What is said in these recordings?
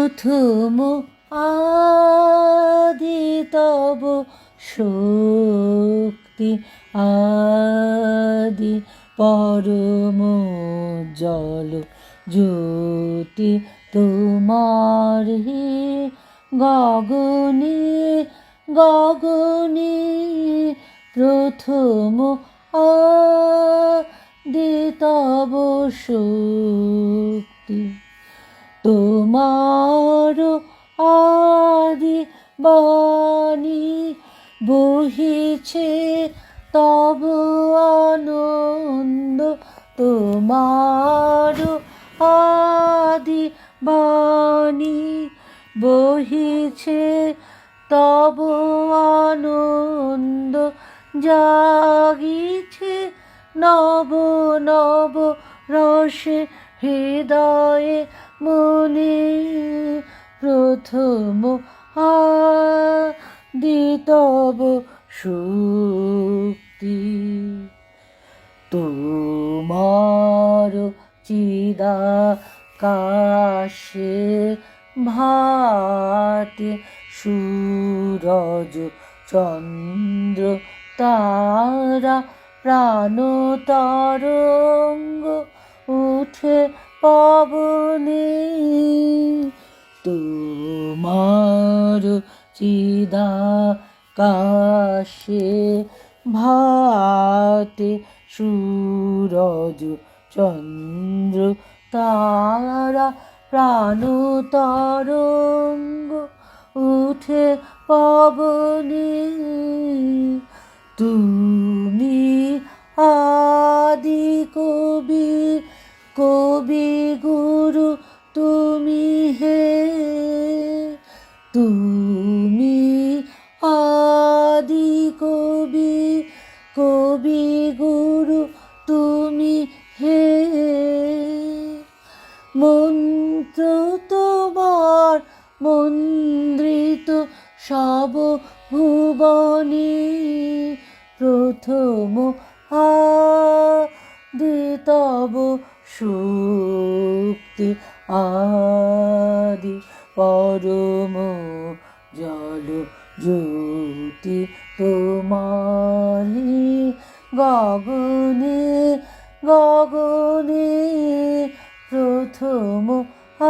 প্রথম আদি তব শক্তি, আদি পরম জল জ্যোতি তোমার হে গগনে গগনে প্রথম আদি তব শক্তি। তোমার আদি বাণী বহিছে তব আনন্দ, তোমার আদি বাণী বহিছে তব আনন্দ, জাগিছে নব নব রসে হৃদয়ে মনে প্রথম আদি তব শক্তি। তোমার চিদাকাশে ভাতি সূরজ চন্দ্র তারা প্রাণ তরঙ্গ উঠে পবনে, তোমার চিদাকাশে ভাতি সূরজ চন্দ্র তারা প্রাণ তরঙ্গ উঠে পবনে। তুমি আদি কবি কবি গুরু তুমি হে, তুমি আদি কবি কবি গুরু তুমি হে। মন্ত্র তোমার মন্দ্রিত সব ভুবনে প্রথম আদি তব শক্তি, আদি পরম জল জ্যোতি তোমার গগনে গগনে প্রথম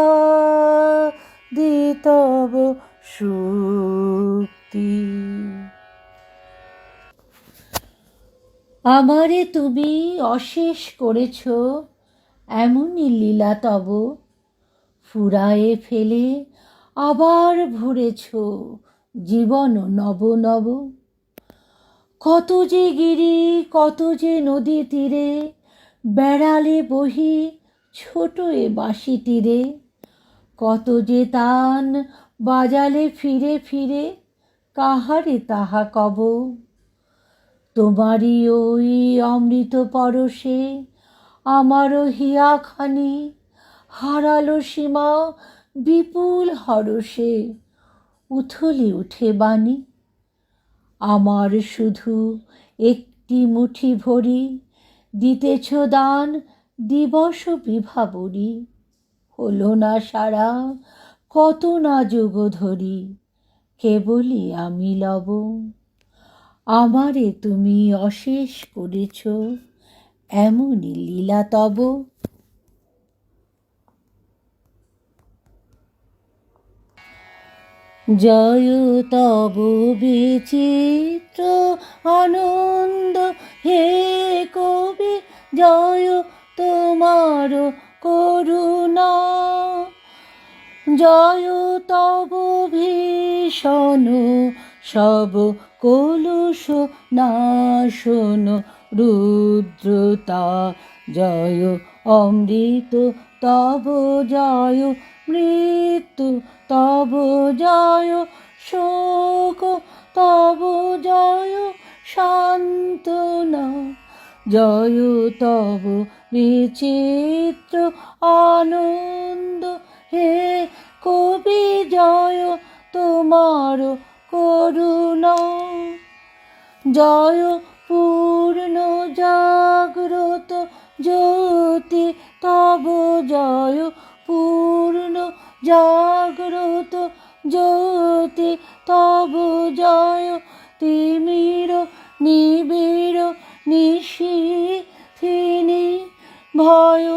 আদি তব শক্তি। আমারে তুমি অশেষ করেছ এমনই লীলা তব, ফুরায়ে ফেলে আবার ভরেছ জীবন নব নব। কত যে গিরি কত যে নদী তীরে বেড়ালে বহি ছোট এ বাঁশি তীরে, কত যে তান বাজালে ফিরে ফিরে কাহারে তাহা কব। তোমারই ওই অমৃত পরশে আমারও হিয়াখানি হারালো সীমা বিপুল হরষে উথলি উঠে বাণী। আমার শুধু একটি মুঠি ভরি দিতেছ দান দিবস বিভাবরী, হলো না সারা কত না যুগ ধরি কেবলই আমি লব। আমারে তুমি অশেষ করেছ এমনই লীলা তব। জয় তব বিচিত্র আনন্দ হে কবি, জয় তোমার করুণা, জয় তব ভীষণ সব কলুষ নাশন রুদ্রতা, জয় অমৃত তব জয় মৃত্যু তব জয় শোক তব জয় সান্ত্বনা, জয় তব বিচিত্র আনন্দ হে কবি, জয় তোমার করুণা, জয় পূর্ণ জাগ্রত জ্যোতি তব জয় পূর্ণ জাগ্রত জ্যোতি তব জয় তিমির নিবিড় নিশীথিনী ভয়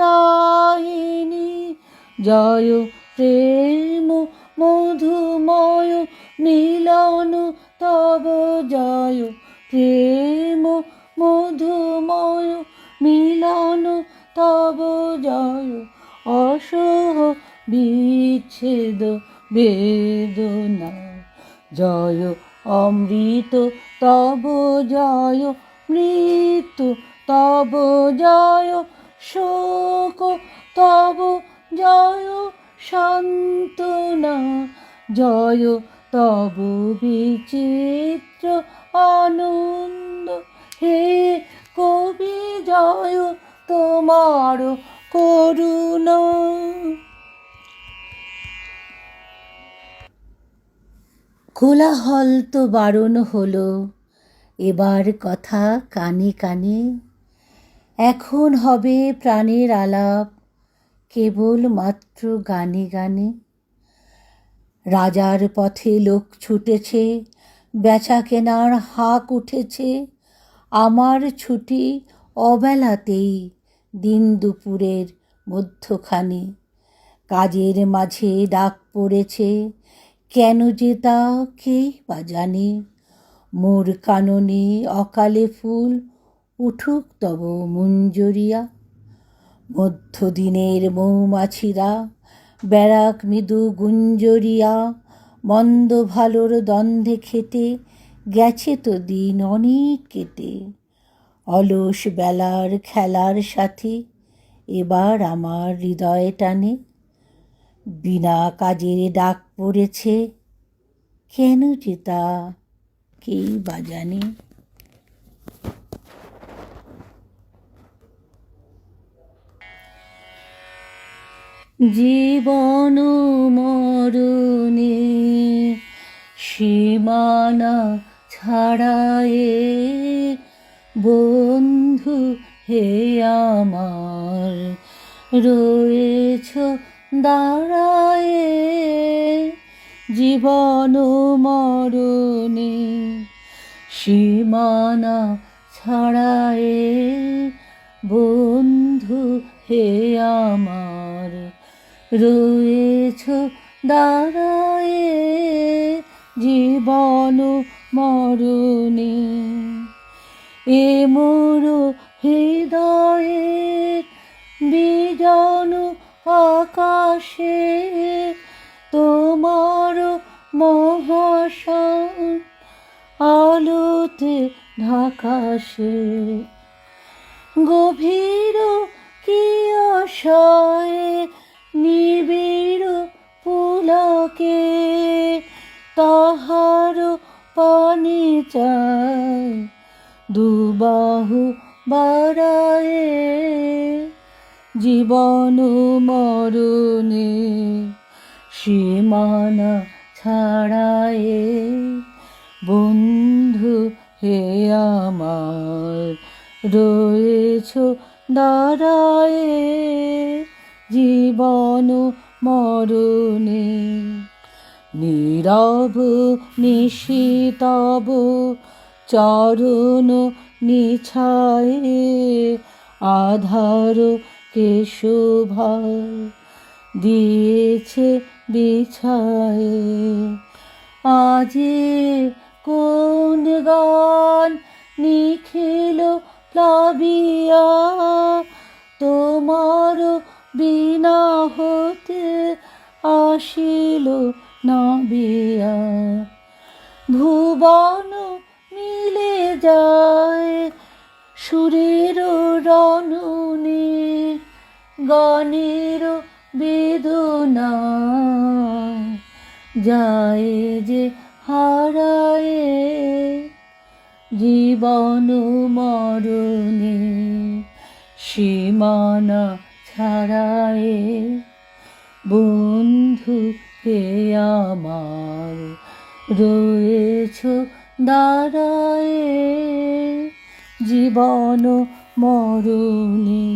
দায়িনী জয় প্রেম মধুময় মিলন তব জয় প্রেম মধুময় মিলন তব জয় অসহ বিচ্ছেদ বেদনা জয় অমৃত তব জয় মৃত্যু তব জয় শোক তব জয় সান্ত্বনা জয় তব বিচিত্র আনন্দ হে কবি জয় তোমার করুণা। কোলাহল তো বারণ হলো, এবার কথা কানে কানে, এখন হবে প্রাণের আলাপ কেবল মাত্র গানে গানে। রাজার পথে লোক ছুটেছে, বেচা কেনার হাঁক উঠেছে, আমার ছুটি অবেলাতেই দিন দুপুরের মধ্যখানে। কাজের মাঝে ডাক পড়েছে, কেন যে তা কেই বা জানে। মোর কাননে অকালে ফুল উঠুক তব মঞ্জরিয়া। মধ্যদিনের মৌমাছিরা ব্যারাক মৃদু গুঞ্জরিয়া। মন্দ ভালোর দ্বন্দ্বে খেটে গেছে তো দিন অনেক কেটে। অলস বেলার খেলার সাথে এবার আমার হৃদয় টানে। বিনা কাজের ডাক পড়েছে, কেন যে তা কেই বা জানে। জীবন মরণে সীমানা ছাড়ায়ে বন্ধু হে আমার রয়েছ দাঁড়ায়ে। জীবন মরণে সীমানা ছাড়ায়ে বন্ধু হে আমার রয়েছ দাঁড়ায়ে। জীবন মরণে এ মোর হৃদয়ের বিজন আকাশে তোমার মহাশান আলোতে ঢাকাশে। গভীর কি আশায় নিবিড় পুলকে তাহার পানে চাই দুবাহু বাড়ায়ে। জীবন মরণে সীমানা ছাড়ায়ে বন্ধু হে আমার রয়েছ দাঁড়ায়ে। জীবন মরণে নীরব নিশিতব চরণ নিছায়ে আধার কে শোভা দিয়েছে বিছায়ে। আজি কোন গান নিখিল প্লাবিয়া তোমার বিনা হতে আসিল নাবিয়া। ভুবন মিলে যায় সুরের রণনে গানের বেদনা যায় যে হারায়ে। জীবন মরণে সীমানা ছাড়ায়ে বন্ধু হে আমার রয়েছ দাঁড়ায়ে। জীবন মরণে।